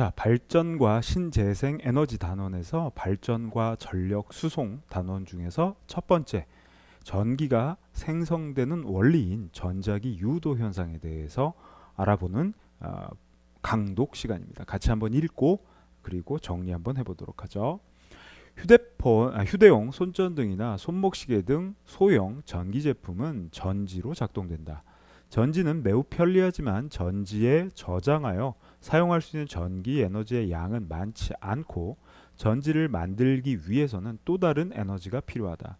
자, 발전과 신재생 에너지 단원에서 발전과 전력 수송 단원 중에서 첫 번째, 전기가 생성되는 원리인 전자기 유도 현상에 대해서 알아보는 강독 시간입니다. 같이 한번 읽고 그리고 정리 한번 해보도록 하죠. 휴대용 손전등이나 손목시계 등 소형 전기 제품은 전지로 작동된다. 전지는 매우 편리하지만 전지에 저장하여 사용할 수 있는 전기 에너지의 양은 많지 않고 전지를 만들기 위해서는 또 다른 에너지가 필요하다.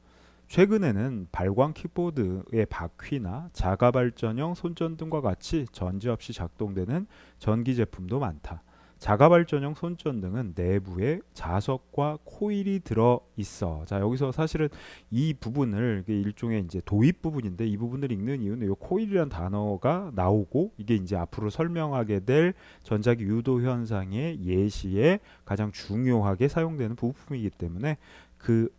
최근에는 발광 킥보드의 바퀴나 자가발전형 손전등과 같이 전지 없이 작동되는 전기 제품도 많다. 자가발전형 손전등은 내부에 자석과 코일이 들어 있어. 자, 여기서 사실은 이 부분을 일종의 이제 도입 부분인데 이 부분을 읽는 이유는 이 코일이란 단어가 나오고 이게 이제 앞으로 설명하게 될 전자기 유도 현상의 예시에 가장 중요하게 사용되는 부품이기 때문에 그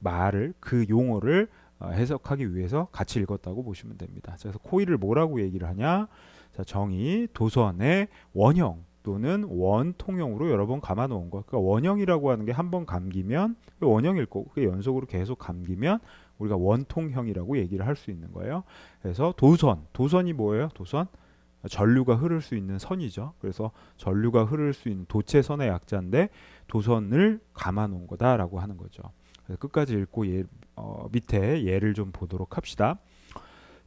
용어를 해석하기 위해서 같이 읽었다고 보시면 됩니다. 그래서 코일을 뭐라고 얘기를 하냐? 자, 정의, 도선의 원형 또는 원통형으로 여러 번 감아 놓은 거. 그러니까 원형이라고 하는 게 한 번 감기면 원형일 거고 그게 연속으로 계속 감기면 우리가 원통형이라고 얘기를 할 수 있는 거예요. 그래서 도선이 뭐예요? 도선? 전류가 흐를 수 있는 선이죠. 그래서 전류가 흐를 수 있는 도체선의 약자인데 도선을 감아 놓은 거다라고 하는 거죠. 그래서 끝까지 읽고 밑에 예를 좀 보도록 합시다.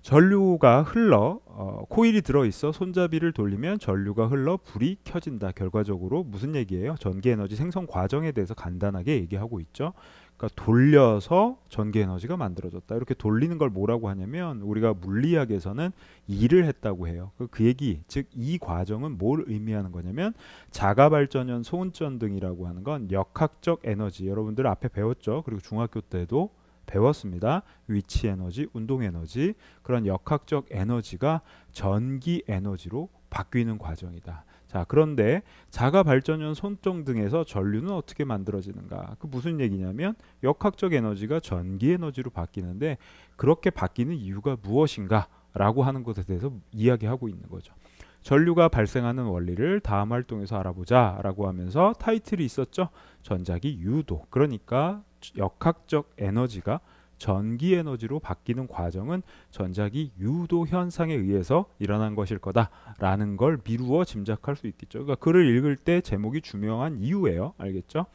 전류가 흘러 코일이 들어있어 손잡이를 돌리면 전류가 흘러 불이 켜진다. 결과적으로 무슨 얘기예요? 전기에너지 생성 과정에 대해서 간단하게 얘기하고 있죠. 그러니까 돌려서 전기에너지가 만들어졌다. 이렇게 돌리는 걸 뭐라고 하냐면 우리가 물리학에서는 일을 했다고 해요. 그 얘기, 즉 이 과정은 뭘 의미하는 거냐면 자가발전형 손전등이라고 하는 건 역학적 에너지, 여러분들 앞에 배웠죠. 그리고 중학교 때도 배웠습니다. 위치 에너지, 운동 에너지, 그런 역학적 에너지가 전기 에너지로 바뀌는 과정이다. 자, 그런데 자가 발전형 손전등에서 전류는 어떻게 만들어지는가? 그 무슨 얘기냐면 역학적 에너지가 전기 에너지로 바뀌는데 그렇게 바뀌는 이유가 무엇인가? 라고 하는 것에 대해서 이야기하고 있는 거죠. 전류가 발생하는 원리를 다음 활동에서 알아보자 라고 하면서 타이틀이 있었죠. 전자기 유도. 그러니까 역학적 에너지가 전기 에너지로 바뀌는 과정은 전자기 유도 현상에 의해서 일어난 것일 거다라는 걸 미루어 짐작할 수 있겠죠. 그러니까 글을 읽을 때 제목이 중요한 이유예요. 알겠죠?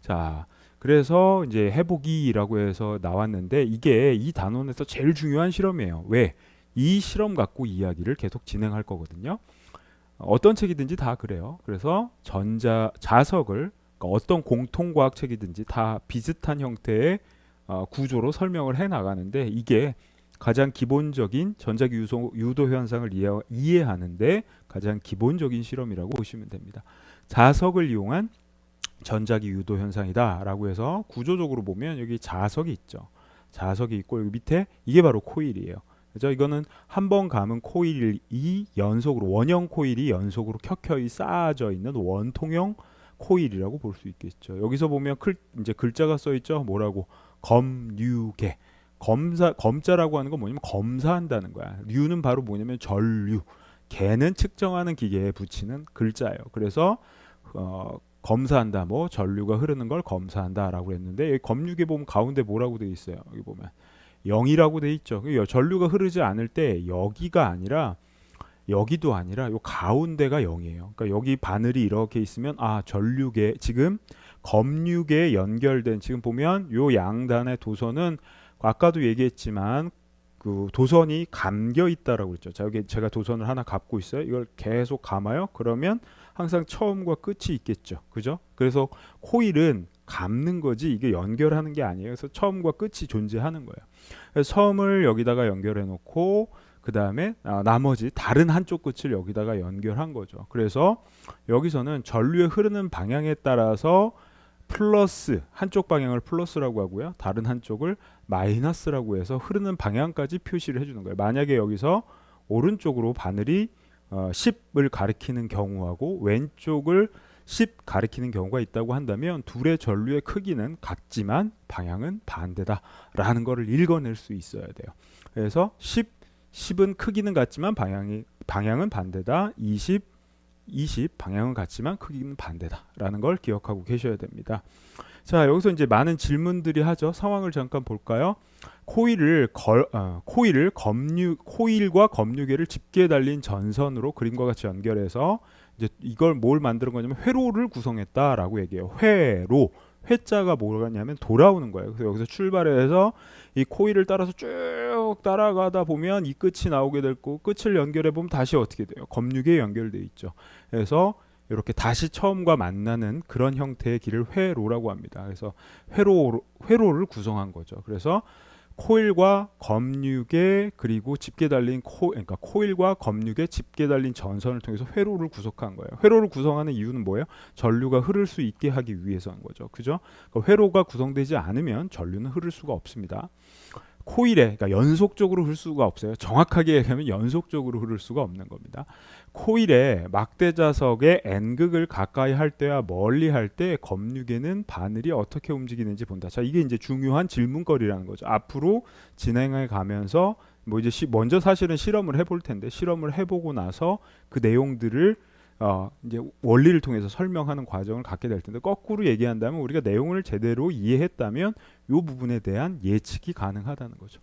자, 그래서 이제 해보기라고 해서 나왔는데 이게 이 단원에서 제일 중요한 실험이에요. 왜? 이 실험 갖고 이야기를 계속 진행할 거거든요. 어떤 책이든지 다 그래요. 그래서 자석을 그러니까 어떤 공통과학 책이든지 다 비슷한 형태의 구조로 설명을 해 나가는데 이게 가장 기본적인 전자기 유도 현상을 이해하는데 가장 기본적인 실험이라고 보시면 됩니다. 자석을 이용한 전자기 유도 현상이다라고 해서 구조적으로 보면 여기 자석이 있죠. 자석이 있고 여기 밑에 이게 바로 코일이에요. 그죠? 이거는 한 번 감은 코일이 연속으로 원형 코일이 연속으로 켜켜이 쌓아져 있는 원통형 코일이라고 볼 수 있겠죠. 여기서 보면 이제 글자가 써 있죠. 뭐라고? 검류계. 검자라고 하는 건 뭐냐면 검사한다는 거야. 류는 바로 뭐냐면 전류. 계는 측정하는 기계에 붙이는 글자예요. 그래서 검사한다. 뭐 전류가 흐르는 걸 검사한다라고 했는데 여기 검류계 보면 가운데 뭐라고 돼 있어요. 여기 보면 0이라고 돼 있죠. 전류가 흐르지 않을 때 여기가 아니라 여기도 아니라 요 가운데가 0이에요. 그러니까 여기 바늘이 이렇게 있으면 전류계 지금 검류계에 연결된 지금 보면 요 양단의 도선은 아까도 얘기했지만 그 도선이 감겨 있다라고 했죠. 자, 여기 제가 도선을 하나 감고 있어요. 이걸 계속 감아요. 그러면 항상 처음과 끝이 있겠죠. 그죠? 그래서 코일은 감는 거지 이게 연결하는 게 아니에요. 그래서 처음과 끝이 존재하는 거예요. 그래서 처음을 여기다가 연결해 놓고 그 다음에 나머지 다른 한쪽 끝을 여기다가 연결한 거죠. 그래서 여기서는 전류의 흐르는 방향에 따라서 플러스 한쪽 방향을 플러스라고 하고요. 다른 한쪽을 마이너스라고 해서 흐르는 방향까지 표시를 해주는 거예요. 만약에 여기서 오른쪽으로 바늘이 10을 가리키는 경우하고 왼쪽을 10 가리키는 경우가 있다고 한다면 둘의 전류의 크기는 같지만 방향은 반대다라는 것을 읽어낼 수 있어야 돼요. 그래서 10은 크기는 같지만 방향은 반대다. 20 20 방향은 같지만 크기는 반대다라는 걸 기억하고 계셔야 됩니다. 자, 여기서 이제 많은 질문들이 하죠. 상황을 잠깐 볼까요? 코일과 검유계를 집게에 달린 전선으로 그림과 같이 연결해서 이제 이걸 뭘 만드는 거냐면 회로를 구성했다라고 얘기해요. 회로. 회자가 뭐냐면 돌아오는 거예요. 그래서 여기서 출발해서 이 코일을 따라서 쭉 따라가다 보면 이 끝이 나오게 될 거고, 끝을 연결해 보면 다시 어떻게 돼요? 검유계에 연결되어 있죠. 그래서 이렇게 다시 처음과 만나는 그런 형태의 길을 회로라고 합니다. 그래서 회로를 구성한 거죠. 그래서 코일과 검유계 그리고 집게 달린 그러니까 코일과 검유계 집게 달린 전선을 통해서 회로를 구성한 거예요. 회로를 구성하는 이유는 뭐예요? 전류가 흐를 수 있게 하기 위해서인 거죠. 그죠? 그러니까 회로가 구성되지 않으면 전류는 흐를 수가 없습니다. 코일에, 그러니까 연속적으로 흐를 수가 없어요. 정확하게 얘기하면 연속적으로 흐를 수가 없는 겁니다. 코일에 막대자석의 N극을 가까이 할 때와 멀리 할 때 검유계는 바늘이 어떻게 움직이는지 본다. 자, 이게 이제 중요한 질문거리라는 거죠. 앞으로 진행해 가면서 뭐 이제 먼저 사실은 실험을 해볼 텐데, 실험을 해보고 나서 그 내용들을 이제 원리를 통해서 설명하는 과정을 갖게 될 텐데, 거꾸로 얘기한다면 우리가 내용을 제대로 이해했다면 이 부분에 대한 예측이 가능하다는 거죠.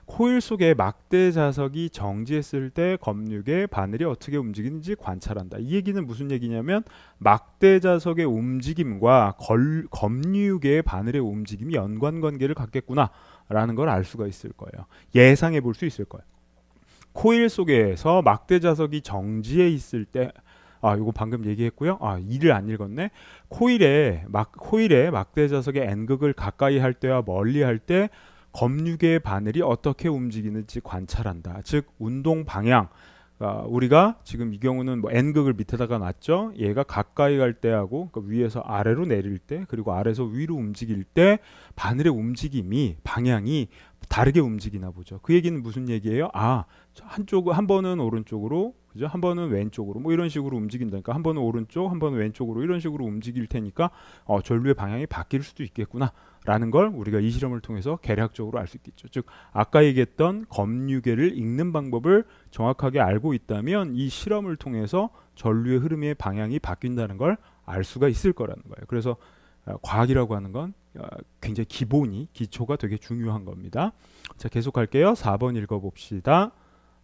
코일 속에 막대 자석이 정지했을 때 검유계 바늘이 어떻게 움직이는지 관찰한다. 이 얘기는 무슨 얘기냐면 막대 자석의 움직임과 검유계의 바늘의 움직임이 연관관계를 갖겠구나라는 걸 알 수가 있을 거예요. 예상해 볼 수 있을 거예요. 코일 속에서 막대 자석이 정지해 있을 때, 이거 방금 얘기했고요. 이를 안 읽었네. 코일에 막대 자석의 N극을 가까이 할 때와 멀리 할 때 검유계의 바늘이 어떻게 움직이는지 관찰한다. 즉 운동 방향. 우리가 지금 이 경우는 뭐 N극을 밑에다가 놨죠. 얘가 가까이 갈 때하고, 그러니까 위에서 아래로 내릴 때, 그리고 아래에서 위로 움직일 때 바늘의 움직임이, 방향이 다르게 움직이나 보죠. 그 얘기는 무슨 얘기예요? 한 번은 오른쪽으로, 그죠? 한 번은 왼쪽으로, 뭐 이런 식으로 움직인다니까. 한 번은 오른쪽, 한 번은 왼쪽으로 이런 식으로 움직일 테니까 전류의 방향이 바뀔 수도 있겠구나라는 걸 우리가 이 실험을 통해서 개략적으로 알 수 있겠죠. 즉 아까 얘기했던 검유계를 읽는 방법을 정확하게 알고 있다면 이 실험을 통해서 전류의 흐름의 방향이 바뀐다는 걸 알 수가 있을 거라는 거예요. 그래서 과학이라고 하는 건 굉장히 기초가 되게 중요한 겁니다. 자, 계속 할게요. 4번 읽어봅시다.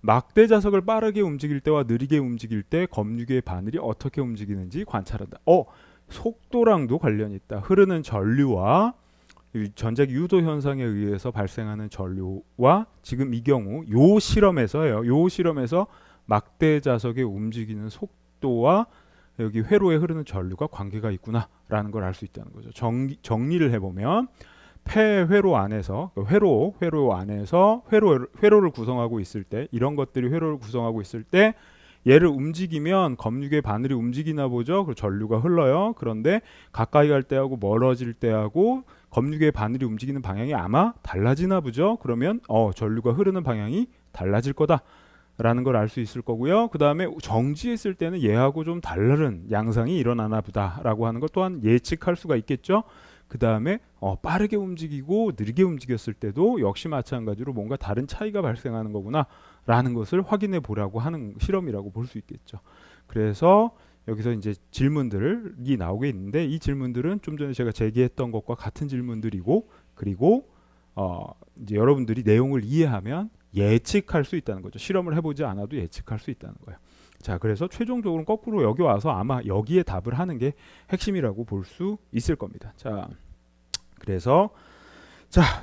막대 자석을 빠르게 움직일 때와 느리게 움직일 때 검유계의 바늘이 어떻게 움직이는지 관찰한다. 속도랑도 관련이 있다. 흐르는 전류와 전자기 유도 현상에 의해서 발생하는 전류와 지금 이 경우 요 실험에서 막대 자석의 움직이는 속도와 여기 회로에 흐르는 전류가 관계가 있구나라는 걸 알 수 있다는 거죠. 정리를 해보면 폐회로 안에서 회로 안에서 회로를 구성하고 있을 때, 이런 것들이 회로를 구성하고 있을 때 얘를 움직이면 검유계 바늘이 움직이나 보죠. 그리고 전류가 흘러요. 그런데 가까이 갈 때하고 멀어질 때하고 검유계 바늘이 움직이는 방향이 아마 달라지나 보죠. 그러면 전류가 흐르는 방향이 달라질 거다라는 걸 알 수 있을 거고요. 그 다음에 정지했을 때는 얘하고 좀 다른 양상이 일어나나 보다라고 하는 것 또한 예측할 수가 있겠죠. 그 다음에 빠르게 움직이고 느리게 움직였을 때도 역시 마찬가지로 뭔가 다른 차이가 발생하는 거구나 라는 것을 확인해 보라고 하는 실험이라고 볼 수 있겠죠. 그래서 여기서 이제 질문들이 나오게 있는데, 이 질문들은 좀 전에 제가 제기했던 것과 같은 질문들이고, 그리고 이제 여러분들이 내용을 이해하면 예측할 수 있다는 거죠. 실험을 해보지 않아도 예측할 수 있다는 거예요. 자, 그래서 최종적으로는 거꾸로 여기 와서 아마 여기에 답을 하는 게 핵심이라고 볼 수 있을 겁니다. 자, 그래서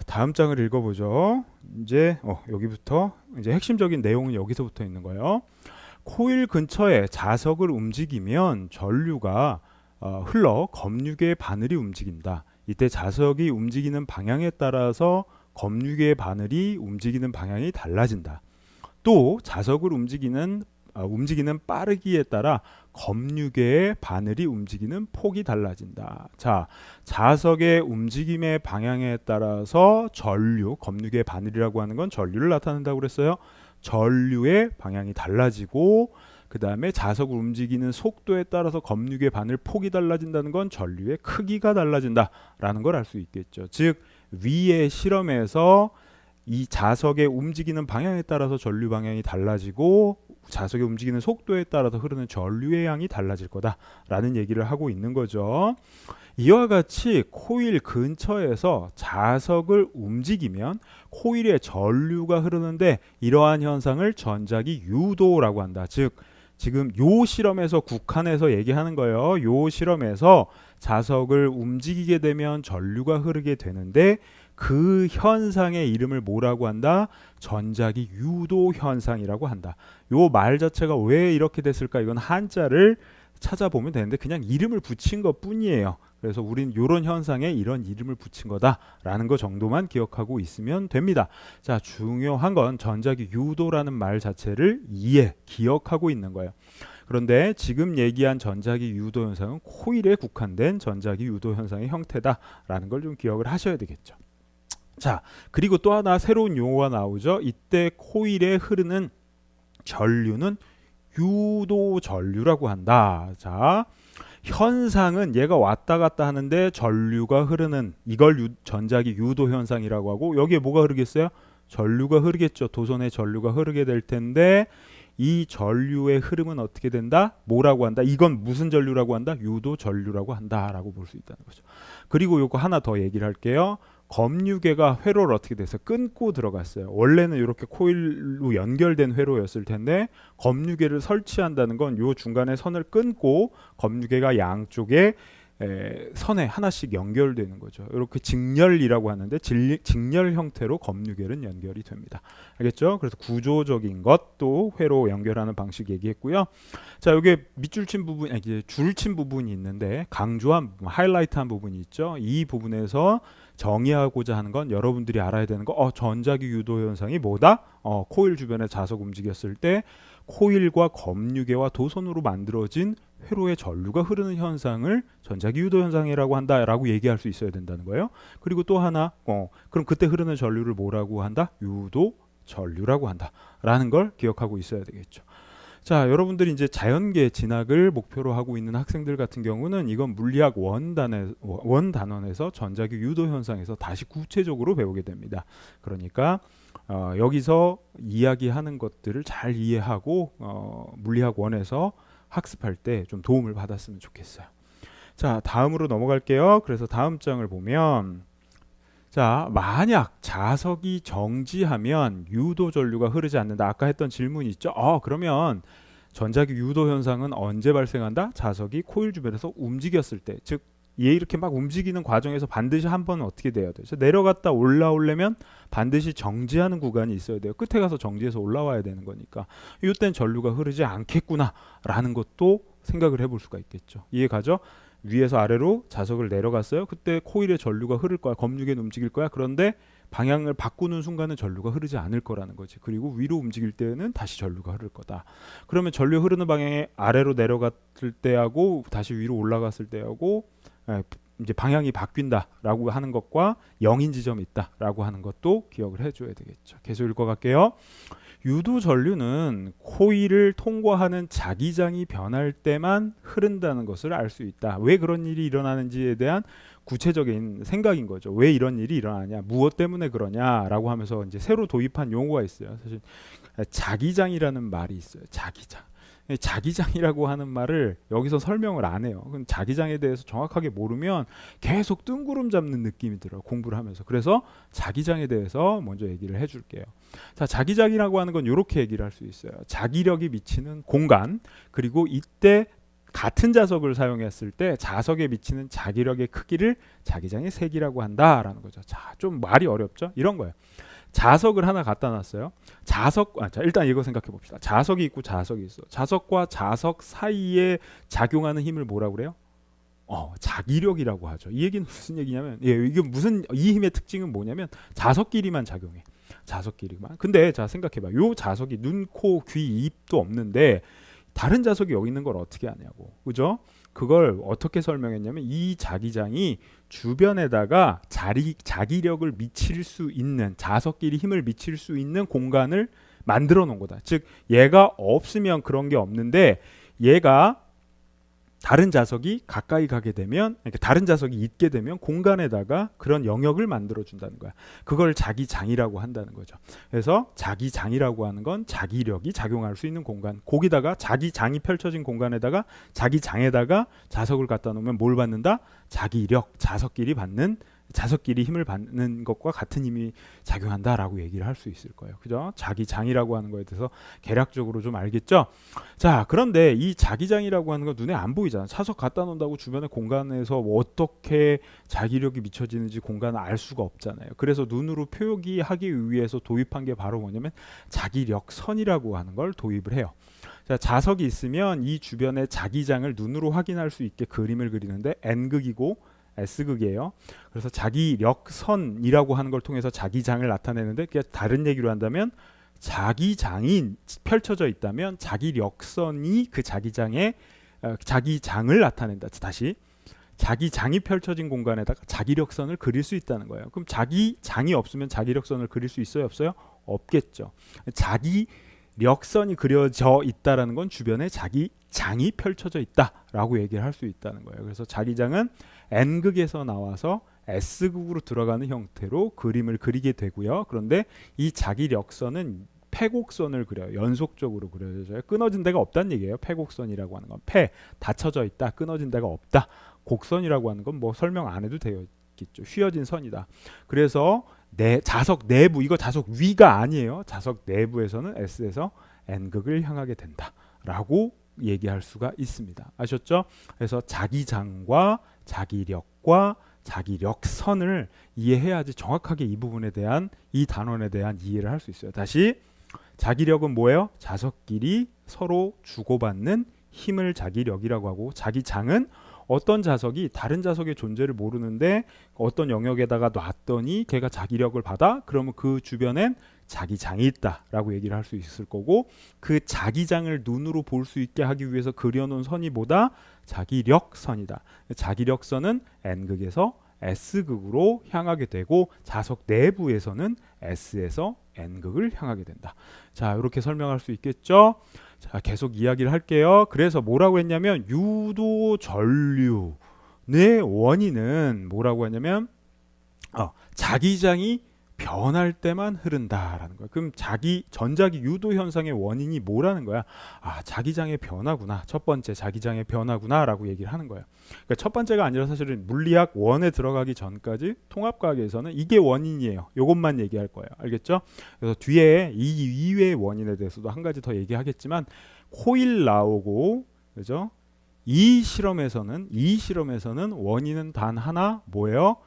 다음 장을 읽어보죠. 이제 여기부터 이제 핵심적인 내용은 여기서부터 있는 거예요. 코일 근처에 자석을 움직이면 전류가 흘러 검유계의 바늘이 움직인다. 이때 자석이 움직이는 방향에 따라서 검유계의 바늘이 움직이는 방향이 달라진다. 또 자석을 움직이는 빠르기에 따라 검유계의 바늘이 움직이는 폭이 달라진다. 자, 자석의 움직임의 방향에 따라서 검유계의 바늘이라고 하는 건 전류를 나타낸다고 그랬어요. 전류의 방향이 달라지고, 그 다음에 자석을 움직이는 속도에 따라서 검유계 바늘 폭이 달라진다는 건 전류의 크기가 달라진다라는 걸 알 수 있겠죠. 즉 위의 실험에서 이 자석의 움직이는 방향에 따라서 전류 방향이 달라지고 자석이 움직이는 속도에 따라서 흐르는 전류의 양이 달라질 거다라는 얘기를 하고 있는 거죠. 이와 같이 코일 근처에서 자석을 움직이면 코일에 전류가 흐르는데 이러한 현상을 전자기 유도라고 한다. 즉 지금 요 실험에서 국한해서 얘기하는 거예요. 요 실험에서 자석을 움직이게 되면 전류가 흐르게 되는데 그 현상의 이름을 뭐라고 한다? 전자기 유도 현상이라고 한다. 요 말 자체가 왜 이렇게 됐을까? 이건 한자를 찾아보면 되는데 그냥 이름을 붙인 것 뿐이에요. 그래서 우린 이런 현상에 이런 이름을 붙인 거다라는 거 정도만 기억하고 있으면 됩니다. 자, 중요한 건 전자기 유도라는 말 자체를 기억하고 있는 거예요. 그런데 지금 얘기한 전자기 유도 현상은 코일에 국한된 전자기 유도 현상의 형태다라는 걸 좀 기억을 하셔야 되겠죠. 자, 그리고 또 하나 새로운 용어가 나오죠. 이때 코일에 흐르는 전류는 유도 전류라고 한다. 자, 현상은 얘가 왔다 갔다 하는데 전류가 흐르는 이걸 전자기 유도 현상이라고 하고 여기에 뭐가 흐르겠어요? 전류가 흐르겠죠. 도선에 전류가 흐르게 될 텐데 이 전류의 흐름은 어떻게 된다? 뭐라고 한다? 이건 무슨 전류라고 한다? 유도 전류라고 한다라고 볼 수 있다는 거죠. 그리고 요거 하나 더 얘기를 할게요. 검유계가 회로를 어떻게 돼서 끊고 들어갔어요. 원래는 이렇게 코일로 연결된 회로였을 텐데 검유계를 설치한다는 건 요 중간에 선을 끊고 검유계가 양쪽에 선에 하나씩 연결되는 거죠. 이렇게 직렬이라고 하는데 직렬 형태로 검유계는 연결이 됩니다. 알겠죠? 그래서 구조적인 것도 회로 연결하는 방식 얘기했고요. 자, 여기 밑줄 친 부분, 이제 줄 친 부분이 있는데 강조한 하이라이트한 부분이 있죠. 이 부분에서 정의하고자 하는 건 여러분들이 알아야 되는 거. 전자기 유도 현상이 뭐다? 코일 주변에 자석 움직였을 때 코일과 검유계와 도선으로 만들어진 회로의 전류가 흐르는 현상을 전자기 유도 현상이라고 한다라고 얘기할 수 있어야 된다는 거예요. 그리고 또 하나, 그럼 그때 흐르는 전류를 뭐라고 한다? 유도 전류라고 한다라는 걸 기억하고 있어야 되겠죠. 자, 여러분들이 이제 자연계 진학을 목표로 하고 있는 학생들 같은 경우는 이건 물리학 원단원에서 전자기 유도 현상에서 다시 구체적으로 배우게 됩니다. 그러니까 여기서 이야기하는 것들을 잘 이해하고 물리학 원에서 학습할 때 좀 도움을 받았으면 좋겠어요. 자, 다음으로 넘어갈게요. 그래서 다음 장을 보면 자, 만약 자석이 정지하면 유도 전류가 흐르지 않는다. 아까 했던 질문이 있죠. 그러면 전자기 유도 현상은 언제 발생한다? 자석이 코일 주변에서 움직였을 때. 즉, 얘 이렇게 막 움직이는 과정에서 반드시 한 번은 어떻게 돼야 되죠? 내려갔다 올라오려면 반드시 정지하는 구간이 있어야 돼요. 끝에 가서 정지해서 올라와야 되는 거니까. 이땐 전류가 흐르지 않겠구나라는 것도 생각을 해볼 수가 있겠죠. 이해가죠? 위에서 아래로 자석을 내려갔어요. 그때 코일에 전류가 흐를 거야. 검유계는 움직일 거야. 그런데 방향을 바꾸는 순간은 전류가 흐르지 않을 거라는 거지. 그리고 위로 움직일 때는 다시 전류가 흐를 거다. 그러면 전류 흐르는 방향에 아래로 내려갔을 때하고 다시 위로 올라갔을 때하고 이제 방향이 바뀐다라고 하는 것과 0인 지점이 있다라고 하는 것도 기억을 해줘야 되겠죠. 계속 읽어갈게요. 유도 전류는 코일을 통과하는 자기장이 변할 때만 흐른다는 것을 알 수 있다. 왜 그런 일이 일어나는지에 대한 구체적인 생각인 거죠. 왜 이런 일이 일어나냐, 무엇 때문에 그러냐라고 하면서 이제 새로 도입한 용어가 있어요. 사실 자기장이라는 말이 있어요. 자기장이라고 하는 말을 여기서 설명을 안 해요. 자기장에 대해서 정확하게 모르면 계속 뜬구름 잡는 느낌이 들어요. 공부를 하면서. 그래서 자기장에 대해서 먼저 얘기를 해줄게요. 자, 자기장이라고 하는 건 이렇게 얘기를 할 수 있어요. 자기력이 미치는 공간, 그리고 이때 같은 자석을 사용했을 때 자석에 미치는 자기력의 크기를 자기장의 색이라고 한다라는 거죠. 자, 좀 말이 어렵죠? 이런 거예요. 자석을 하나 갖다 놨어요. 자, 일단 이거 생각해 봅시다. 자석이 있고 자석이 있어. 자석과 자석 사이에 작용하는 힘을 뭐라고 그래요? 자기력이라고 하죠. 이 얘기는 무슨 얘기냐면, 이게 이 힘의 특징은 뭐냐면 자석끼리만 작용해. 자석끼리만. 근데 자, 생각해봐. 요 자석이 눈, 코, 귀, 입도 없는데 다른 자석이 여기 있는 걸 어떻게 아냐고. 그죠? 그걸 어떻게 설명했냐면 이 자기장이 주변에다가 자기력을 미칠 수 있는, 자석끼리 힘을 미칠 수 있는 공간을 만들어 놓은 거다. 즉 얘가 없으면 그런 게 없는데 얘가 다른 자석이 가까이 가게 되면, 그러니까 다른 자석이 있게 되면 공간에다가 그런 영역을 만들어 준다는 거야. 그걸 자기장이라고 한다는 거죠. 그래서 자기장이라고 하는 건 자기력이 작용할 수 있는 공간, 거기다가 자기장이 펼쳐진 공간에다가 자기장에다가 자석을 갖다 놓으면 뭘 받는다? 자기력, 자석끼리 힘을 받는 것과 같은 힘이 작용한다라고 얘기를 할 수 있을 거예요. 그죠? 자기장이라고 하는 거에 대해서 개략적으로 좀 알겠죠? 자, 그런데 이 자기장이라고 하는 건 눈에 안 보이잖아. 자석 갖다 놓는다고 주변의 공간에서 뭐 어떻게 자기력이 미쳐지는지 공간을 알 수가 없잖아요. 그래서 눈으로 표기하기 위해서 도입한 게 바로 뭐냐면 자기력선이라고 하는 걸 도입을 해요. 자, 자석이 있으면 이 주변의 자기장을 눈으로 확인할 수 있게 그림을 그리는데 N극이고 S극이에요. 그래서 자기력선이라고 하는 걸 통해서 자기장을 나타내는데, 그게 다른 얘기로 한다면 자기장이 펼쳐져 있다면 자기력선이 그 자기장의 자기장을 나타낸다. 다시 자기장이 펼쳐진 공간에다가 자기력선을 그릴 수 있다는 거예요. 그럼 자기장이 없으면 자기력선을 그릴 수 있어요, 없어요? 없겠죠. 자기력선이 그려져 있다라는 건 주변에 자기장이 펼쳐져 있다라고 얘기를 할 수 있다는 거예요. 그래서 자기장은 N극에서 나와서 S극으로 들어가는 형태로 그림을 그리게 되고요. 그런데 이 자기력선은 패곡선을 그려요. 연속적으로 그려져요. 끊어진 데가 없다는 얘기예요. 패곡선이라고 하는 건 닫혀져 있다, 끊어진 데가 없다. 곡선이라고 하는 건 뭐 설명 안 해도 되겠죠. 휘어진 선이다. 그래서 자석 내부, 이거 자석 위가 아니에요. 자석 내부에서는 S에서 N극을 향하게 된다라고 얘기할 수가 있습니다. 아셨죠? 그래서 자기장과 자기력과 자기력선을 이해해야지 정확하게 이 부분에 대한, 이 단원에 대한 이해를 할 수 있어요. 다시, 자기력은 뭐예요? 자석끼리 서로 주고받는 힘을 자기력이라고 하고, 자기장은 어떤 자석이 다른 자석의 존재를 모르는데 어떤 영역에다가 놨더니 걔가 자기력을 받아? 그러면 그 주변엔 자기장이 있다라고 얘기를 할 수 있을 거고, 그 자기장을 눈으로 볼 수 있게 하기 위해서 그려놓은 선이 뭐다? 자기력선이다. 자기력선은 N극에서 S극으로 향하게 되고, 자석 내부에서는 S에서 N극을 향하게 된다. 자, 이렇게 설명할 수 있겠죠? 자, 계속 이야기를 할게요. 그래서 뭐라고 했냐면, 유도 전류의 원인은 뭐라고 했냐면 자기장이 변할 때만 흐른다라는 거야. 그럼 전자기 유도 현상의 원인이 뭐라는 거야? 자기장의 변화구나. 첫 번째 자기장의 변화구나라고 얘기를 하는 거예요. 그러니까 첫 번째가 아니라 사실은 물리학 원에 들어가기 전까지 통합과학에서는 이게 원인이에요. 이것만 얘기할 거예요. 알겠죠? 그래서 뒤에 이 이외의 원인에 대해서도 한 가지 더 얘기하겠지만, 코일 나오고, 그죠? 이 실험에서는 원인은 단 하나, 뭐예요?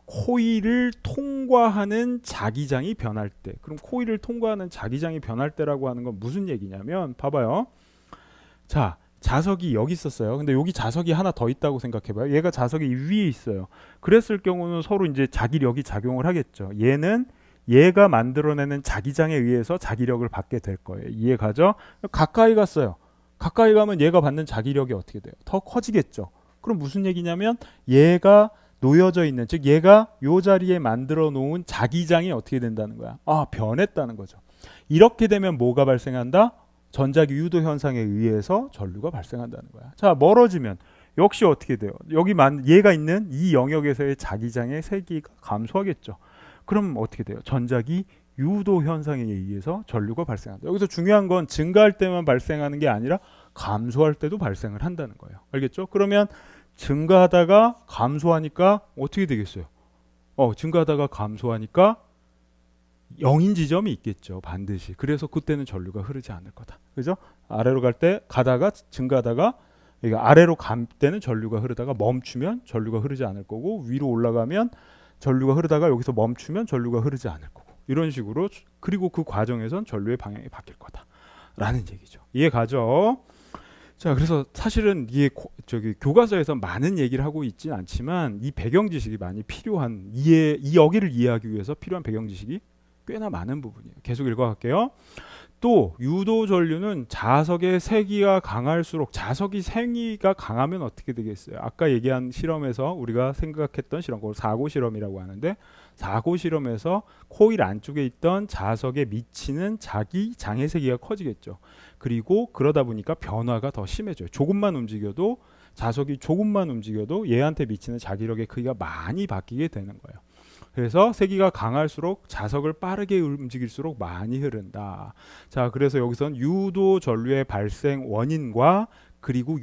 코일을 통과하는 자기장이 변할 때. 그럼 코일을 통과하는 자기장이 변할 때라고 하는 건 무슨 얘기냐면, 봐봐요. 자, 자석이 여기 있었어요. 근데 여기 자석이 하나 더 있다고 생각해봐요. 얘가 자석이 위에 있어요. 그랬을 경우는 서로 이제 자기력이 작용을 하겠죠. 얘가 만들어내는 자기장에 의해서 자기력을 받게 될 거예요. 이해가죠? 가까이 갔어요. 가까이 가면 얘가 받는 자기력이 어떻게 돼요? 더 커지겠죠. 그럼 무슨 얘기냐면, 얘가 놓여져 있는, 즉 얘가 요 자리에 만들어 놓은 자기장이 어떻게 된다는 거야? 변했다는 거죠. 이렇게 되면 뭐가 발생한다? 전자기 유도 현상에 의해서 전류가 발생한다는 거야. 자, 멀어지면 역시 어떻게 돼요? 얘가 있는 이 영역에서의 자기장의 세기가 감소하겠죠. 그럼 어떻게 돼요? 전자기 유도 현상에 의해서 전류가 발생한다. 여기서 중요한 건 증가할 때만 발생하는 게 아니라 감소할 때도 발생을 한다는 거예요. 알겠죠? 그러면 증가하다가 감소하니까 어떻게 되겠어요? 증가하다가 감소하니까 0인 지점이 있겠죠. 반드시. 그래서 그때는 전류가 흐르지 않을 거다. 그죠? 아래로 갈 때 가다가 증가하다가, 아래로 갈 때는 전류가 흐르다가 멈추면 전류가 흐르지 않을 거고, 위로 올라가면 전류가 흐르다가 여기서 멈추면 전류가 흐르지 않을 거고, 이런 식으로. 그리고 그 과정에선 전류의 방향이 바뀔 거다라는 얘기죠. 이해 가죠? 자, 그래서 사실은 이게 교과서에서 많은 얘기를 하고 있진 않지만, 이 배경 지식이 많이 필요한, 이 여기를 이해하기 위해서 필요한 배경 지식이 꽤나 많은 부분이에요. 계속 읽어갈게요. 또 유도 전류는 자석의 세기가 강할수록, 자석이 세기가 강하면 어떻게 되겠어요? 아까 얘기한 실험에서 우리가 생각했던 실험, 그걸 사고 실험이라고 하는데, 사고 실험에서 코일 안쪽에 있던 자석에 미치는 자기장의 세기가 커지겠죠. 그리고 그러다 보니까 변화가 더 심해져요. 조금만 움직여도 자석이 조금만 움직여도 얘한테 미치는 자기력의 크기가 많이 바뀌게 되는 거예요. 그래서 세기가 강할수록 자석을 빠르게 움직일수록 많이 흐른다. 자, 그래서 여기선 유도 전류의 발생 원인과 그리고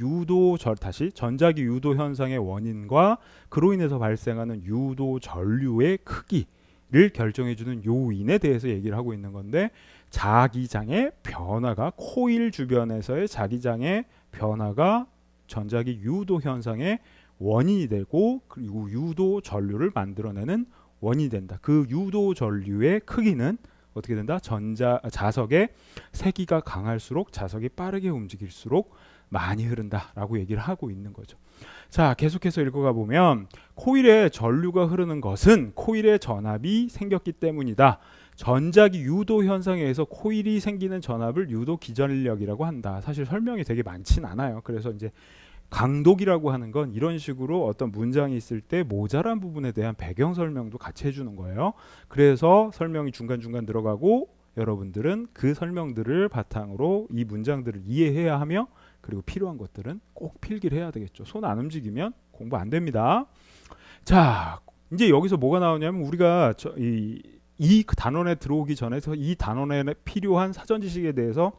다시 전자기 유도 현상의 원인과 그로 인해서 발생하는 유도 전류의 크기를 결정해주는 요인에 대해서 얘기를 하고 있는 건데, 자기장의 변화가 코일 주변에서의 자기장의 변화가 전자기 유도 현상의 원인이 되고, 그리고 유도 전류를 만들어내는 원인이 된다. 그 유도 전류의 크기는 어떻게 된다? 자석의 세기가 강할수록 자석이 빠르게 움직일수록 많이 흐른다라고 얘기를 하고 있는 거죠. 자, 계속해서 읽어가 보면 코일에 전류가 흐르는 것은 코일의 전압이 생겼기 때문이다. 전자기 유도 현상에 의해서 코일이 생기는 전압을 유도 기전력이라고 한다. 사실 설명이 되게 많진 않아요. 그래서 이제 강독이라고 하는 건 이런 식으로 어떤 문장이 있을 때 모자란 부분에 대한 배경 설명도 같이 해주는 거예요. 그래서 설명이 중간중간 들어가고 여러분들은 그 설명들을 바탕으로 이 문장들을 이해해야 하며, 그리고 필요한 것들은 꼭 필기를 해야 되겠죠. 손 안 움직이면 공부 안 됩니다. 자, 이제 여기서 뭐가 나오냐면 우리가 이 단원에 들어오기 전에서 이 단원에 필요한 사전 지식에 대해서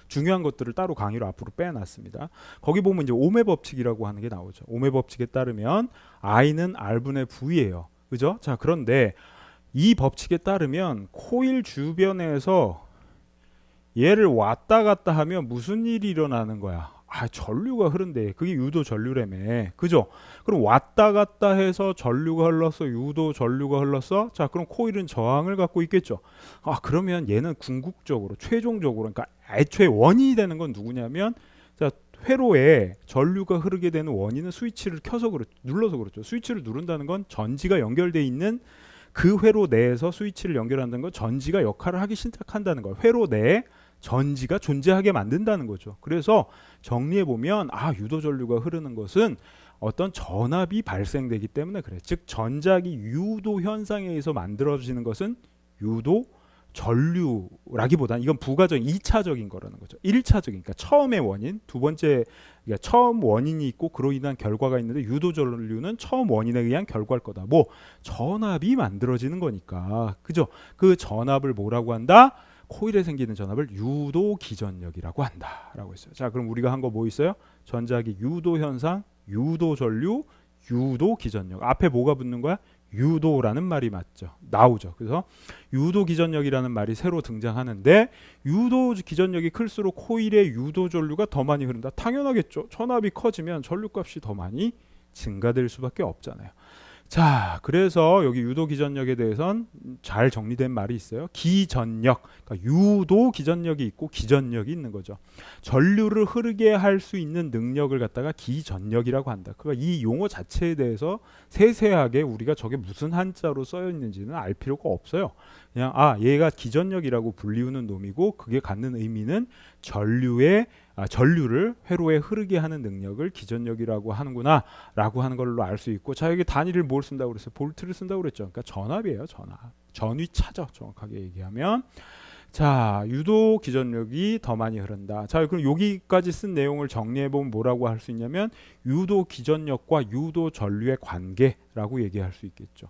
중요한 것들을 따로 강의로 앞으로 빼놨습니다. 거기 보면 이제 오메 법칙이라고 하는 게 나오죠. 오메 법칙에 따르면 I는 R분의 V예요. 그죠? 자, 그런데 이 법칙에 따르면 코일 주변에서 얘를 왔다 갔다 하면 무슨 일이 일어나는 거야? 전류가 흐른대. 그게 유도 전류라며. 그죠? 그럼 왔다 갔다 해서 전류가 흘렀어. 유도 전류가 흘렀어. 자, 그럼 코일은 저항을 갖고 있겠죠. 그러면 얘는 궁극적으로 최종적으로, 그러니까 애초에 원인이 되는 건 누구냐면, 자, 회로에 전류가 흐르게 되는 원인은 스위치를 눌러서 그렇죠. 스위치를 누른다는 건 전지가 연결돼 있는 그 회로 내에서 스위치를 연결한다는 건 전지가 역할을 하기 시작한다는 거예요. 회로 내에 전지가 존재하게 만든다는 거죠. 그래서 정리해 보면 유도 전류가 흐르는 것은 어떤 전압이 발생되기 때문에 그래. 즉 전자기 유도 현상에 의해서 만들어지는 것은 유도 전류라기보다는 이건 부가적인 2차적인 거라는 거죠. 1차적인, 그러니까 처음의 원인, 두 번째, 그러니까 처음 원인이 있고 그로 인한 결과가 있는데 유도 전류는 처음 원인에 의한 결과일 거다. 뭐 전압이 만들어지는 거니까. 그죠? 그 전압을 뭐라고 한다? 코일에 생기는 전압을 유도 기전력이라고 한다라고 했어요. 자, 그럼 우리가 한 거 뭐 있어요? 전자기 유도 현상, 유도 전류, 유도 기전력. 앞에 뭐가 붙는 거야? 유도라는 말이 나오죠. 그래서 유도 기전력이라는 말이 새로 등장하는데, 유도 기전력이 클수록 코일의 유도 전류가 더 많이 흐른다. 당연하겠죠. 전압이 커지면 전류값이 더 많이 증가될 수밖에 없잖아요. 자, 그래서 여기 유도 기전력에 대해선 잘 정리된 말이 있어요. 기전력, 그러니까 유도 기전력이 있고 기전력이 있는 거죠. 전류를 흐르게 할 수 있는 능력을 갖다가 기전력이라고 한다. 그러니까 이 용어 자체에 대해서 세세하게 우리가 저게 무슨 한자로 써여 있는지는 알 필요가 없어요. 그냥 얘가 기전력이라고 불리우는 놈이고, 그게 갖는 의미는 전류를 회로에 흐르게 하는 능력을 기전력이라고 하는구나 라고 하는 걸로 알 수 있고, 자, 여기 단위를 뭘 쓴다고 그랬어요? 볼트를 쓴다고 그랬죠. 그러니까 전압이에요. 전압. 전위차죠. 정확하게 얘기하면. 자, 유도 기전력이 더 많이 흐른다. 자, 그럼 여기까지 쓴 내용을 정리해보면 뭐라고 할 수 있냐면 유도 기전력과 유도 전류의 관계라고 얘기할 수 있겠죠.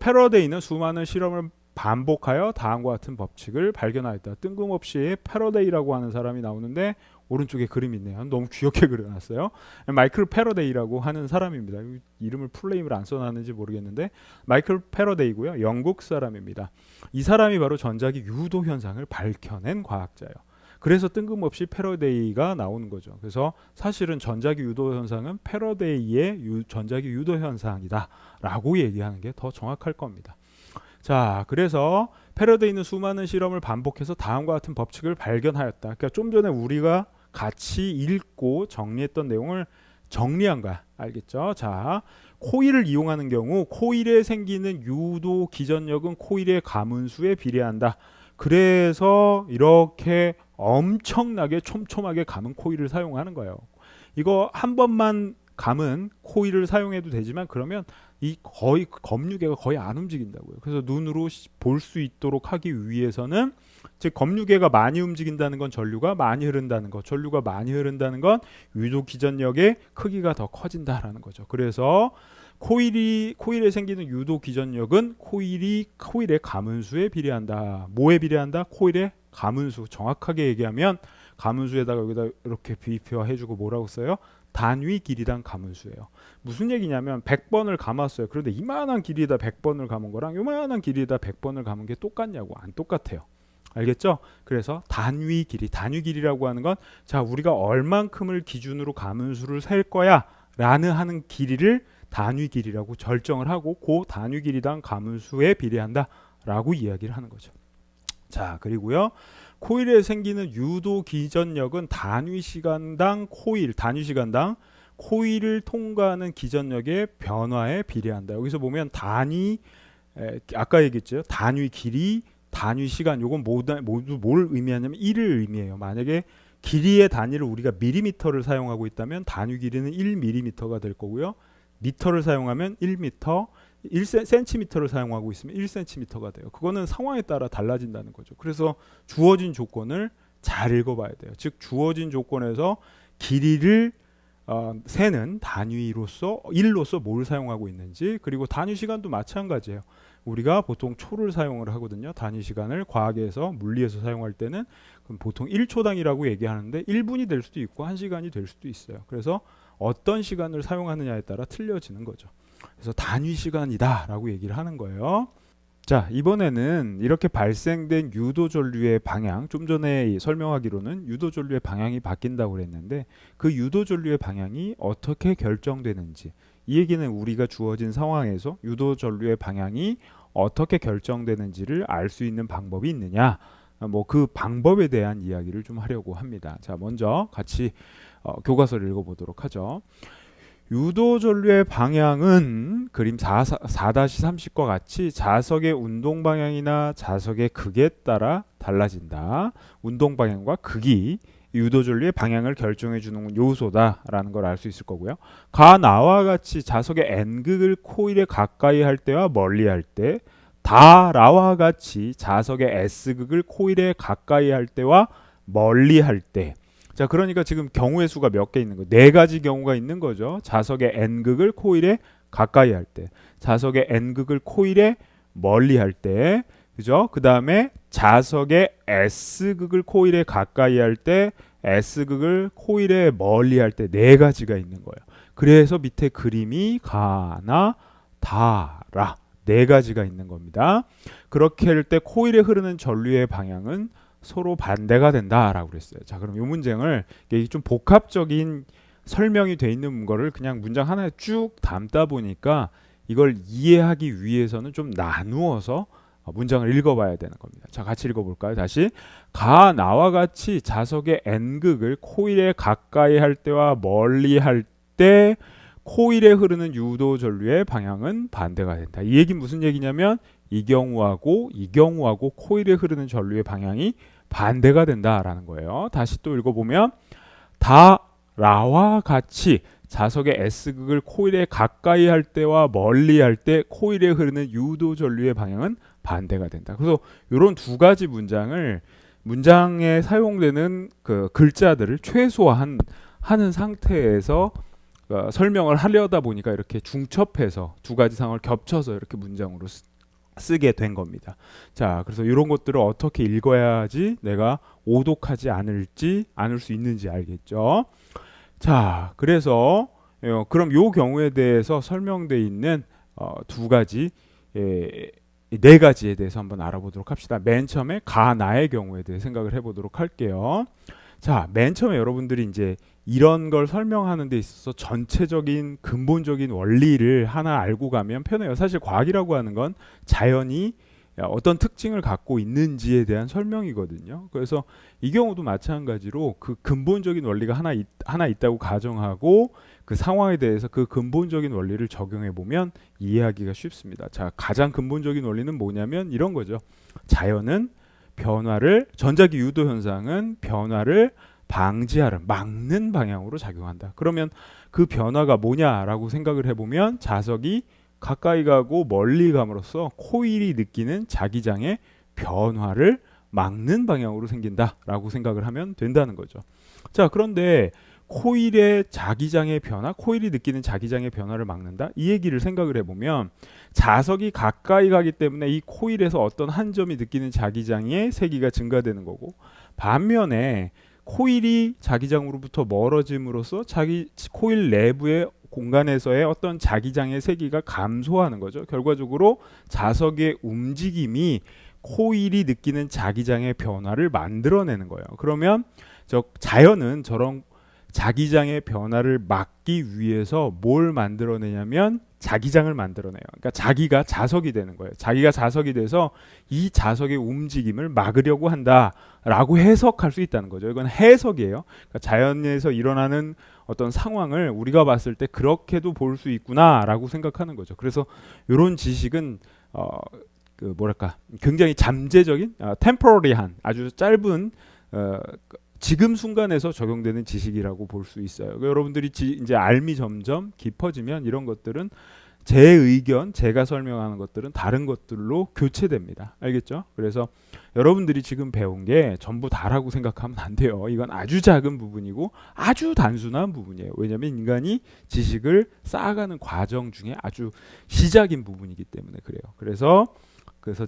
패러데이는 수많은 실험을 반복하여 다음과 같은 법칙을 발견하였다. 뜬금없이 패러데이라고 하는 사람이 나오는데 오른쪽에 그림이 있네요. 너무 귀엽게 그려놨어요. 마이클 패러데이라고 하는 사람입니다. 이름을 풀네임을 안 써놨는지 모르겠는데 마이클 패러데이고요. 영국 사람입니다. 이 사람이 바로 전자기 유도 현상을 밝혀낸 과학자예요. 그래서 뜬금없이 패러데이가 나오는 거죠. 그래서 사실은 전자기 유도 현상은 패러데이의 전자기 유도 현상이다 라고 얘기하는 게 더 정확할 겁니다. 자, 그래서 패러데이는 수많은 실험을 반복해서 다음과 같은 법칙을 발견하였다. 그러니까 좀 전에 우리가 같이 읽고 정리했던 내용을 정리한 거야. 알겠죠? 자, 코일을 이용하는 경우 코일에 생기는 유도 기전력은 코일의 가문수에 비례한다. 그래서 이렇게 엄청나게 촘촘하게 감은 코일을 사용하는 거예요. 이거 한 번만 감은 코일을 사용해도 되지만, 그러면 이 거의 검유계가 거의 안 움직인다고요. 그래서 눈으로 볼 수 있도록 하기 위해서는 즉 검유계가 많이 움직인다는 건 전류가 많이 흐른다는 거, 전류가 많이 흐른다는 건 유도 기전력의 크기가 더 커진다라는 거죠. 그래서 코일에 생기는 유도 기전력은 코일의 가문수에 비례한다. 뭐에 비례한다? 코일의 가문수. 정확하게 얘기하면 가문수에다가 여기다 이렇게 비표해주고 뭐라고 써요? 단위 길이당 가문수예요. 무슨 얘기냐면 100번을 감았어요. 그런데 이만한 길이에다 100번을 감은 거랑 요만한 길이에다 100번을 감은 게 똑같냐고? 안 똑같아요. 알겠죠? 그래서 단위 길이라고 하는 건 자, 우리가 얼만큼을 기준으로 가문수를 셀 거야 라는 하는 길이를 단위 길이라고 결정을 하고 그 단위 길이당 가문수에 비례한다 라고 이야기를 하는 거죠. 자, 그리고요. 코일에 생기는 유도 기전력은 단위 시간당 코일을 통과하는 기전력의 변화에 비례한다. 여기서 보면 아까 얘기했죠. 단위 길이, 단위 시간, 요건 모두 뭘 의미하냐면 1을 의미해요. 만약에 길이의 단위를 우리가 밀리미터를 사용하고 있다면 단위 길이는 1mm가 될 거고요. 미터를 사용하면 1m, 1cm를 사용하고 있으면 1cm가 돼요. 그거는 상황에 따라 달라진다는 거죠. 그래서 주어진 조건을 잘 읽어봐야 돼요. 즉 주어진 조건에서 길이를 세는 단위로서 1로서 뭘 사용하고 있는지, 그리고 단위 시간도 마찬가지예요. 우리가 보통 초를 사용을 하거든요. 단위 시간을 과학에서 물리에서 사용할 때는 그럼 보통 1초당이라고 얘기하는데 1분이 될 수도 있고 1시간이 될 수도 있어요. 그래서 어떤 시간을 사용하느냐에 따라 틀려지는 거죠. 그래서 단위 시간이다 라고 얘기를 하는 거예요. 자, 이번에는 이렇게 발생된 유도 전류의 방향, 좀 전에 설명하기로는 유도 전류의 방향이 바뀐다고 그랬는데 그 유도 전류의 방향이 어떻게 결정되는지, 이 얘기는 우리가 주어진 상황에서 유도 전류의 방향이 어떻게 결정되는지를 알 수 있는 방법이 있느냐, 뭐 그 방법에 대한 이야기를 좀 하려고 합니다. 자, 먼저 같이 교과서를 읽어보도록 하죠. 유도 전류의 방향은 그림 4-30과 같이 자석의 운동 방향이나 자석의 극에 따라 달라진다. 운동 방향과 극이 유도 전류의 방향을 결정해 주는 요소다라는 걸 알 수 있을 거고요. 나와 같이 자석의 N극을 코일에 가까이 할 때와 멀리 할 때, 나와 같이 자석의 S극을 코일에 가까이 할 때와 멀리 할 때. 자, 그러니까 지금 경우의 수가 몇 개 있는 거예요. 4가지 경우가 있는 거죠. 자석의 N극을 코일에 가까이 할 때, 자석의 N극을 코일에 멀리 할 때, 그죠? 그 다음에 자석의 S극을 코일에 가까이 할 때, S극을 코일에 멀리 할 때 4가지가 있는 거예요. 그래서 밑에 그림이 가나 다라 4가지가 있는 겁니다. 그렇게 할 때 코일에 흐르는 전류의 방향은 서로 반대가 된다라고 그랬어요. 자, 그럼 이 문장을 좀 복합적인 설명이 돼 있는 거를 그냥 문장 하나에 쭉 담다 보니까 이걸 이해하기 위해서는 좀 나누어서 문장을 읽어봐야 되는 겁니다. 자, 같이 읽어볼까요? 다시. 나와 같이 자석의 N극을 코일에 가까이 할 때와 멀리 할 때 코일에 흐르는 유도 전류의 방향은 반대가 된다. 이 얘기는 무슨 얘기냐면 이 경우하고 코일에 흐르는 전류의 방향이 반대가 된다라는 거예요. 다시 또 읽어보면 나와 같이 자석의 S극을 코일에 가까이 할 때와 멀리 할 때 코일에 흐르는 유도 전류의 방향은 반대가 된다. 그래서 이런 2가지 문장에 사용되는 그 글자들을 최소화하는 상태에서 설명을 하려다 보니까 이렇게 중첩해서 2가지 상황을 겹쳐서 이렇게 문장으로 쓰게 된 겁니다. 자, 그래서 이런 것들을 어떻게 읽어야지 내가 오독하지 않을 수 있는지 알겠죠? 자, 그래서 그럼 요 경우에 대해서 설명되어 있는 2가지 4가지에 대해서 한번 알아보도록 합시다. 맨 처음에 나의 경우에 대해 생각을 해보도록 할게요. 자, 맨 처음에 여러분들이 이제 이런 걸 설명하는 데 있어서 전체적인 근본적인 원리를 하나 알고 가면 편해요. 사실 과학이라고 하는 건 자연이 어떤 특징을 갖고 있는지에 대한 설명이거든요. 그래서 이 경우도 마찬가지로 그 근본적인 원리가 하나 있다고 가정하고 그 상황에 대해서 그 근본적인 원리를 적용해 보면 이해하기가 쉽습니다. 자, 가장 근본적인 원리는 뭐냐면 이런 거죠. 자연은 전자기 유도 현상은 변화를 막는 방향으로 작용한다. 그러면 그 변화가 뭐냐라고 생각을 해보면 자석이 가까이 가고 멀리 감으로써 코일이 느끼는 자기장의 변화를 막는 방향으로 생긴다라고 생각을 하면 된다는 거죠. 자, 그런데 코일의 자기장의 변화, 코일이 느끼는 자기장의 변화를 막는다? 이 얘기를 생각을 해보면 자석이 가까이 가기 때문에 이 코일에서 어떤 한 점이 느끼는 자기장의 세기가 증가되는 거고, 반면에 코일이 자기장으로부터 멀어짐으로써 코일 내부의 공간에서의 어떤 자기장의 세기가 감소하는 거죠. 결과적으로 자석의 움직임이 코일이 느끼는 자기장의 변화를 만들어내는 거예요. 그러면 자연은 저런 자기장의 변화를 막기 위해서 뭘 만들어내냐면 자기장을 만들어내요. 그러니까 자기가 자석이 되는 거예요. 자기가 자석이 돼서 이 자석의 움직임을 막으려고 한다라고 해석할 수 있다는 거죠. 이건 해석이에요. 그러니까 자연에서 일어나는 어떤 상황을 우리가 봤을 때 그렇게도 볼 수 있구나라고 생각하는 거죠. 그래서 이런 지식은 굉장히 잠재적인, 템포러리한, 아주 짧은 지금 순간에서 적용되는 지식이라고 볼 수 있어요. 그러니까 여러분들이 이제 알미 점점 깊어지면 이런 것들은 제 의견, 제가 설명하는 것들은 다른 것들로 교체됩니다. 알겠죠? 그래서 여러분들이 지금 배운 게 전부 다라고 생각하면 안 돼요. 이건 아주 작은 부분이고 아주 단순한 부분이에요. 왜냐하면 인간이 지식을 쌓아가는 과정 중에 아주 시작인 부분이기 때문에 그래요. 그래서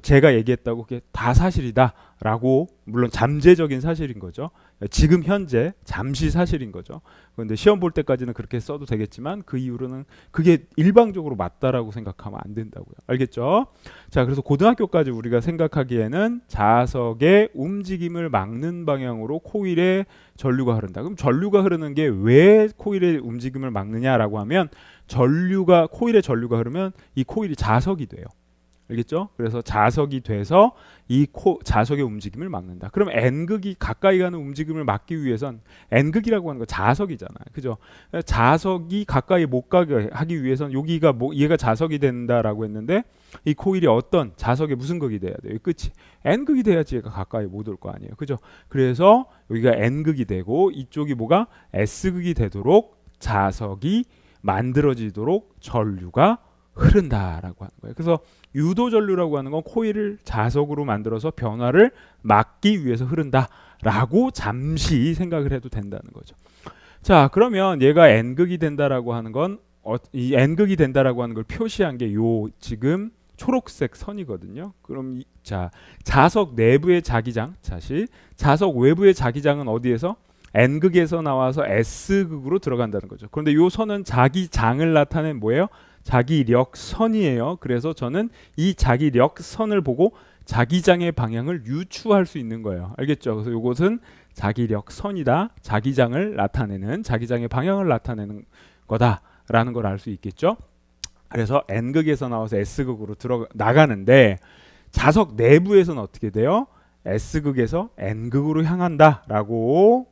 제가 얘기했다고 그게 다 사실이다라고, 물론 잠재적인 사실인 거죠. 지금 현재 잠시 사실인 거죠. 그런데 시험 볼 때까지는 그렇게 써도 되겠지만 그 이후로는 그게 일방적으로 맞다라고 생각하면 안 된다고요. 알겠죠? 자, 그래서 고등학교까지 우리가 생각하기에는 자석의 움직임을 막는 방향으로 코일의 전류가 흐른다. 그럼 전류가 흐르는 게 왜 코일의 움직임을 막느냐라고 하면 코일의 전류가 흐르면 이 코일이 자석이 돼요. 알겠죠? 그래서 자석이 돼서 이 자석의 움직임을 막는다. 그럼 N극이 가까이 가는 움직임을 막기 위해선, N극이라고 하는 건 자석이잖아요. 그죠? 자석이 가까이 못 가게 하기 위해선 얘가 자석이 된다라고 했는데 이 코일이 어떤 자석의 무슨 극이 돼야 돼요? 끝이 N극이 돼야지 얘가 가까이 못 올 거 아니에요. 그죠? 그래서 여기가 N극이 되고 이쪽이 뭐가 S극이 되도록 자석이 만들어지도록 전류가 흐른다라고 하는 거예요. 그래서 유도 전류라고 하는 건 코일을 자석으로 만들어서 변화를 막기 위해서 흐른다라고 잠시 생각을 해도 된다는 거죠. 자, 그러면 얘가 N극이 된다라고 하는 건 이 N극이 된다라고 하는 걸 표시한 게 요 지금 초록색 선이거든요. 그럼 자석 내부의 자기장, 자석 외부의 자기장은 어디에서? N극에서 나와서 S극으로 들어간다는 거죠. 그런데 요 선은 자기장을 나타낸 뭐예요? 자기력선이에요. 그래서 저는 이 자기력선을 보고 자기장의 방향을 유추할 수 있는 거예요. 알겠죠? 그래서 이것은 자기력선이다. 자기장을 나타내는, 자기장의 방향을 나타내는 거다라는 걸 알 수 있겠죠? 그래서 N극에서 나와서 S극으로 나가는데 자석 내부에서는 어떻게 돼요? S극에서 N극으로 향한다라고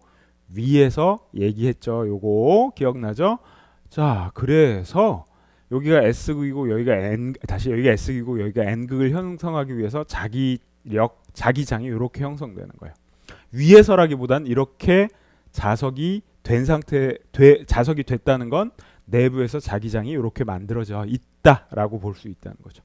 위에서 얘기했죠. 요거 기억나죠? 자, 그래서 여기가 S극이고 여기가 여기가 S극이고 여기가 N극을 형성하기 위해서 자기장이 이렇게 형성되는 거예요. 위에서라기보단 이렇게 자석이 자석이 됐다는 건 내부에서 자기장이 이렇게 만들어져 있다라고 볼 수 있다는 거죠.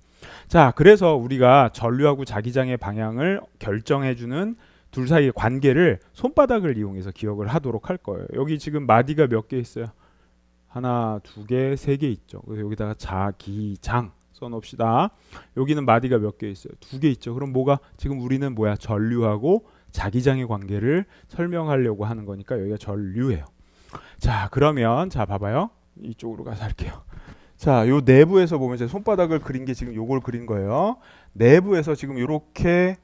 자, 그래서 우리가 전류하고 자기장의 방향을 결정해주는 둘 사이의 관계를 손바닥을 이용해서 기억을 하도록 할 거예요. 여기 지금 마디가 몇 개 있어요? 하나, 두 개, 세 개 있죠. 그래서 여기다가 자기장 써놓읍시다. 여기는 마디가 몇 개 있어요? 두 개 있죠. 그럼 지금 우리는 전류하고 자기장의 관계를 설명하려고 하는 거니까 여기가 전류예요. 자, 그러면 봐봐요. 이쪽으로 가서 할게요. 자, 요 내부에서 보면 제 손바닥을 그린 게 지금 요걸 그린 거예요. 내부에서 지금 이렇게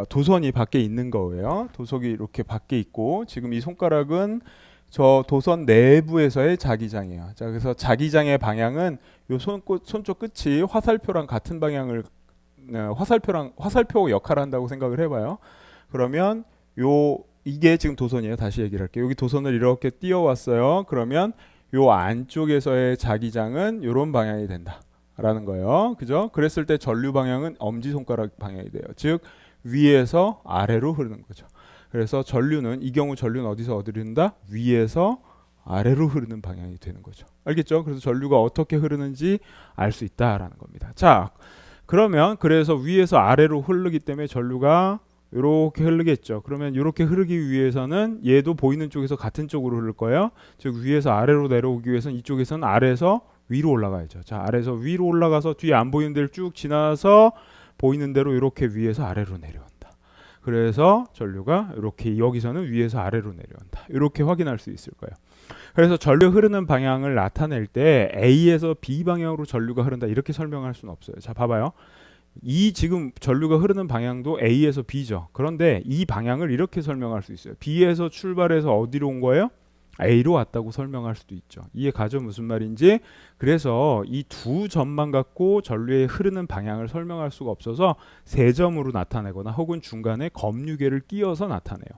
도선이 밖에 있는 거예요. 도석이 이렇게 밖에 있고 지금 이 손가락은 저 도선 내부에서의 자기장이에요. 자, 그래서 자기장의 방향은 요 손쪽 끝이 화살표랑 같은 방향을 화살표 역할을 한다고 생각을 해봐요. 그러면 이게 지금 도선이에요. 다시 얘기를 할게요. 여기 도선을 이렇게 띄워왔어요. 그러면 요 안쪽에서의 자기장은 이런 방향이 된다라는 거예요. 그죠? 그랬을 때 전류 방향은 엄지손가락 방향이 돼요. 즉 위에서 아래로 흐르는 거죠. 그래서 이 경우 전류는 어디서 흐른다? 위에서 아래로 흐르는 방향이 되는 거죠. 알겠죠? 그래서 전류가 어떻게 흐르는지 알 수 있다라는 겁니다. 자, 그러면 그래서 위에서 아래로 흐르기 때문에 전류가 이렇게 흐르겠죠. 그러면 이렇게 흐르기 위해서는 얘도 보이는 쪽에서 같은 쪽으로 흐를 거예요. 즉 위에서 아래로 내려오기 위해서는 이쪽에서는 아래에서 위로 올라가야죠. 자, 아래에서 위로 올라가서 뒤에 안 보이는 데를 쭉 지나서 보이는 대로 이렇게 위에서 아래로 내려온다. 그래서 전류가 이렇게 여기서는 위에서 아래로 내려온다. 이렇게 확인할 수 있을 거예요. 그래서 전류 흐르는 방향을 나타낼 때 A에서 B 방향으로 전류가 흐른다 이렇게 설명할 수는 없어요. 자, 봐봐요. 이 지금 전류가 흐르는 방향도 A에서 B죠. 그런데 이 방향을 이렇게 설명할 수 있어요. B에서 출발해서 어디로 온 거예요? A로 왔다고 설명할 수도 있죠. 이해 가죠? 무슨 말인지. 그래서 이 두 점만 갖고 전류의 흐르는 방향을 설명할 수가 없어서 세 점으로 나타내거나 혹은 중간에 검유계를 끼워서 나타내요.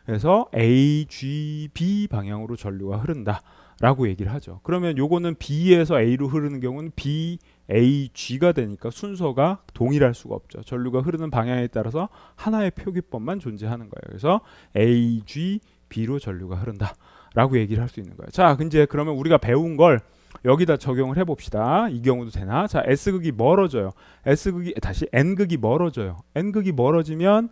그래서 A, G, B 방향으로 전류가 흐른다 라고 얘기를 하죠. 그러면 요거는 B에서 A로 흐르는 경우는 B, A, G가 되니까 순서가 동일할 수가 없죠. 전류가 흐르는 방향에 따라서 하나의 표기법만 존재하는 거예요. 그래서 A, G, B로 전류가 흐른다 라고 얘기를 할 수 있는 거예요. 자, 이제 그러면 우리가 배운 걸 여기다 적용을 해봅시다. 이 경우도 되나? 자, S극이 멀어져요. N극이 멀어져요. N극이 멀어지면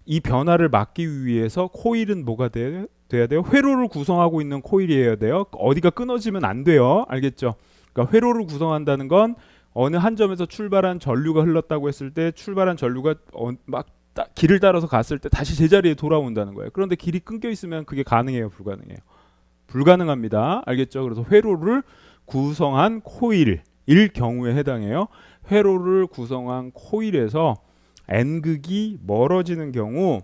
이 변화를 막기 위해서 코일은 뭐가 돼야 돼요? 회로를 구성하고 있는 코일이어야 돼요. 어디가 끊어지면 안 돼요. 알겠죠? 그러니까 회로를 구성한다는 건 어느 한 점에서 출발한 전류가 흘렀다고 했을 때 출발한 전류가 막 길을 따라서 갔을 때 다시 제자리에 돌아온다는 거예요. 그런데 길이 끊겨 있으면 그게 가능해요, 불가능해요? 불가능합니다. 알겠죠? 그래서 회로를 구성한 코일일 경우에 해당해요. 회로를 구성한 코일에서 N극이 멀어지는 경우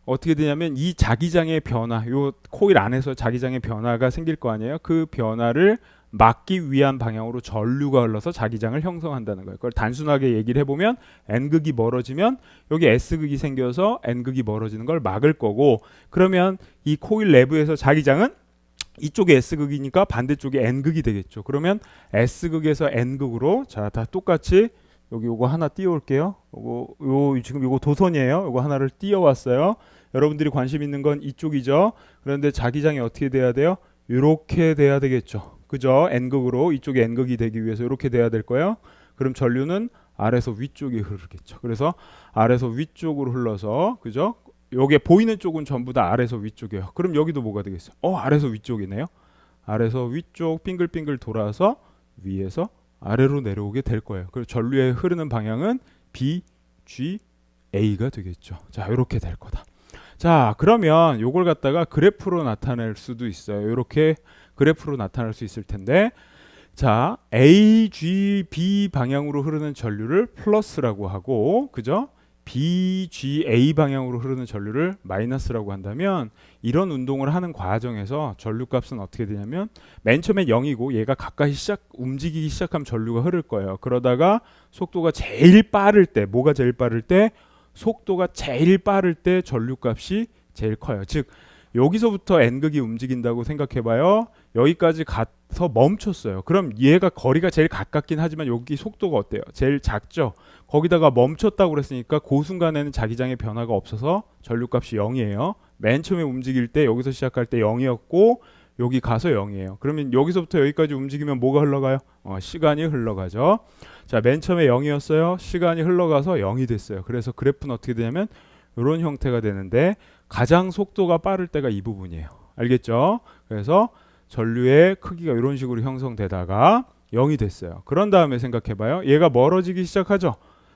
어떻게 되냐면 이 자기장의 변화, 요 코일 안에서 자기장의 변화가 생길 거 아니에요. 그 변화를 막기 위한 방향으로 전류가 흘러서 자기장을 형성한다는 거예요. 그걸 단순하게 얘기를 해보면 N극이 멀어지면 여기 S극이 생겨서 N극이 멀어지는 걸 막을 거고, 그러면 이 코일 내부에서 자기장은 이쪽에 S극이니까 반대쪽에 N극이 되겠죠. 그러면 S극에서 N극으로 자, 다 똑같이 여기 요거 하나 띄워올게요. 지금 요거 도선이에요. 요거 하나를 띄워왔어요. 여러분들이 관심 있는 건 이쪽이죠. 그런데 자기장이 어떻게 돼야 돼요? 이렇게 돼야 되겠죠. 그죠? N극으로 이쪽에 N극이 되기 위해서 이렇게 돼야 될 거예요. 그럼 전류는 아래서 위쪽에 흐르겠죠. 그래서 아래서 위쪽으로 흘러서, 그죠? 요게 보이는 쪽은 전부 다 아래서 위쪽이에요. 그럼 여기도 뭐가 되겠어요? 아래서 위쪽이네요. 아래서 위쪽 빙글빙글 돌아서 위에서 아래로 내려오게 될 거예요. 그리고 전류의 흐르는 방향은 B, G, A가 되겠죠. 자, 이렇게 될 거다. 자, 그러면 요걸 갖다가 그래프로 나타낼 수도 있어요. 이렇게 그래프로 나타낼 수 있을 텐데, 자, A, G, B 방향으로 흐르는 전류를 플러스라고 하고, 그죠? B, G, A 방향으로 흐르는 전류를 마이너스라고 한다면 이런 운동을 하는 과정에서 전류값은 어떻게 되냐면 맨 처음에 0이고 얘가 가까이 움직이기 시작하면 전류가 흐를 거예요. 그러다가 속도가 제일 빠를 때, 뭐가 제일 빠를 때? 속도가 제일 빠를 때 전류값이 제일 커요. 즉 여기서부터 N극이 움직인다고 생각해봐요. 여기까지 가서 멈췄어요. 그럼 얘가 거리가 제일 가깝긴 하지만 여기 속도가 어때요? 제일 작죠? 거기다가 멈췄다고 그랬으니까 그 순간에는 자기장의 변화가 없어서 전류값이 0이에요. 맨 처음에 움직일 때 여기서 시작할 때 0이었고 여기 가서 0이에요. 그러면 여기서부터 여기까지 움직이면 뭐가 흘러가요? 시간이 흘러가죠. 자, 맨 처음에 0이었어요. 시간이 흘러가서 0이 됐어요. 그래서 그래프는 어떻게 되냐면 이런 형태가 되는데 가장 속도가 빠를 때가 이 부분이에요. 알겠죠? 그래서 전류의 크기가 이런 식으로 형성되다가 0이 됐어요. 그런 다음에 생각해봐요. 얘가 멀어지기 시작하죠.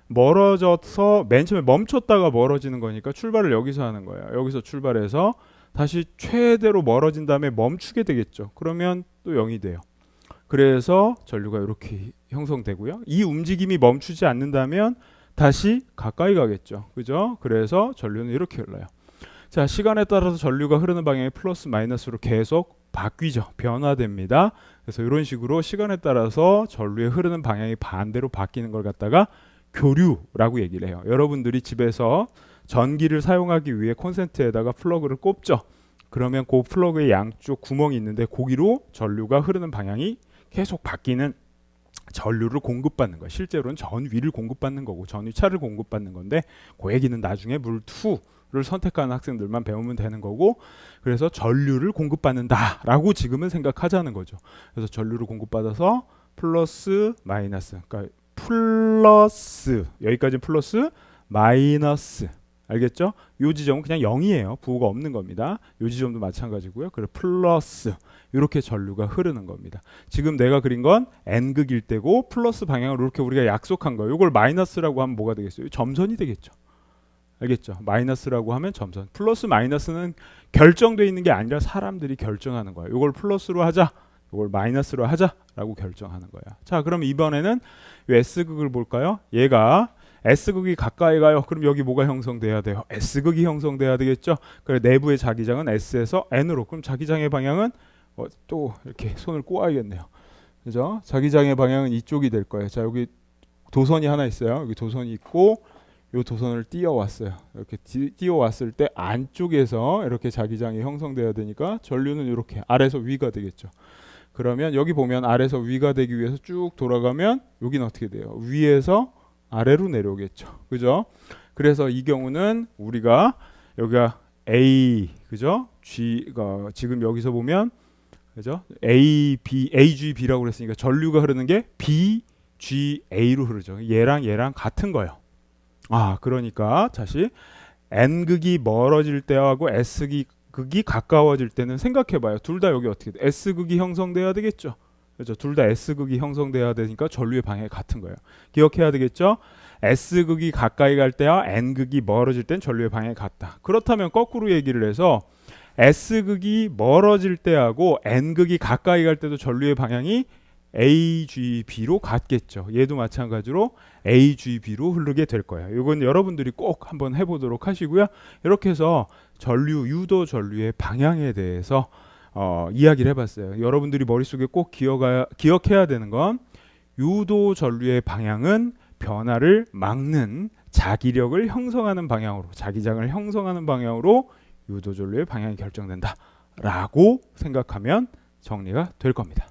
멀어져서 맨 처음에 멈췄다가 멀어지는 거니까 출발을 여기서 하는 거예요. 여기서 출발해서 다시 최대로 멀어진 다음에 멈추게 되겠죠. 그러면 또 0이 돼요. 그래서 전류가 이렇게 형성되고요. 이 움직임이 멈추지 않는다면 다시 가까이 가겠죠. 그죠? 그래서 전류는 이렇게 흘러요. 자, 시간에 따라서 전류가 흐르는 방향이 플러스 마이너스로 계속 바뀌죠. 변화됩니다. 그래서 이런 식으로 시간에 따라서 전류의 흐르는 방향이 반대로 바뀌는 걸 갖다가 교류라고 얘기를 해요. 여러분들이 집에서 전기를 사용하기 위해 콘센트에다가 플러그를 꼽죠. 그러면 그 플러그의 양쪽 구멍이 있는데 거기로 전류가 흐르는 방향이 계속 바뀌는 전류를 공급받는 거예요. 실제로는 전위를 공급받는 거고 전위차를 공급받는 건데 그 얘기는 나중에 물2 선택하는 학생들만 배우면 되는 거고, 그래서 전류를 공급받는다라고 지금은 생각하자는 거죠. 그래서 전류를 공급받아서 플러스 마이너스, 그러니까 플러스, 여기까지 플러스 마이너스, 알겠죠? 요 지점은 그냥 0이에요. 부호가 없는 겁니다. 요 지점도 마찬가지고요. 그래서 플러스, 이렇게 전류가 흐르는 겁니다. 지금 내가 그린 건 n극일 때고 플러스 방향으로 이렇게 우리가 약속한 거예요. 이걸 마이너스라고 하면 뭐가 되겠어요? 점선이 되겠죠. 알겠죠? 마이너스라고 하면 점선. 플러스 마이너스는 결정되어 있는 게 아니라 사람들이 결정하는 거예요. 이걸 플러스로 하자, 이걸 마이너스로 하자라고 결정하는 거예요. 자, 그럼 이번에는 이 S극을 볼까요? 얘가 S극이 가까이 가요. 그럼 여기 뭐가 형성돼야 돼요? S극이 형성돼야 되겠죠? 그래, 내부의 자기장은 S에서 N으로. 그럼 자기장의 방향은 또 이렇게 손을 꼬아야겠네요. 그죠? 자기장의 방향은 이쪽이 될 거예요. 자, 여기 도선이 하나 있어요. 여기 도선이 있고 이 도선을 띄워왔어요. 이렇게 띄워왔을 때 안쪽에서 이렇게 자기장이 형성돼야 되니까 전류는 이렇게 아래에서 위가 되겠죠. 그러면 여기 보면 아래에서 위가 되기 위해서 쭉 돌아가면 여기는 어떻게 돼요? 위에서 아래로 내려오겠죠. 그죠? 그래서 이 경우는 우리가 여기가 A, 그죠? G가 지금 여기서 보면, 그죠? A, B, A, G, B라고 그랬으니까 전류가 흐르는 게 B, G, A로 흐르죠. 얘랑 같은 거예요. 아, 그러니까 다시 N극이 멀어질 때하고 S극이 가까워질 때는 생각해봐요. 둘 다 여기 어떻게 돼? S극이 형성돼야 되겠죠. 그렇죠. 둘 다 S극이 형성돼야 되니까 전류의 방향이 같은 거예요. 기억해야 되겠죠. S극이 가까이 갈 때와 N극이 멀어질 땐 전류의 방향이 같다. 그렇다면 거꾸로 얘기를 해서 S극이 멀어질 때하고 N극이 가까이 갈 때도 전류의 방향이 AGB로 같겠죠. 얘도 마찬가지로 AGB로 흐르게 될 거예요. 이건 여러분들이 꼭 한번 해보도록 하시고요. 이렇게 해서 유도 전류의 방향에 대해서 이야기를 해봤어요. 여러분들이 머릿속에 꼭 기억해야 되는 건 유도 전류의 방향은 변화를 막는 자기력을 형성하는 방향으로, 자기장을 형성하는 방향으로 유도 전류의 방향이 결정된다 라고 생각하면 정리가 될 겁니다.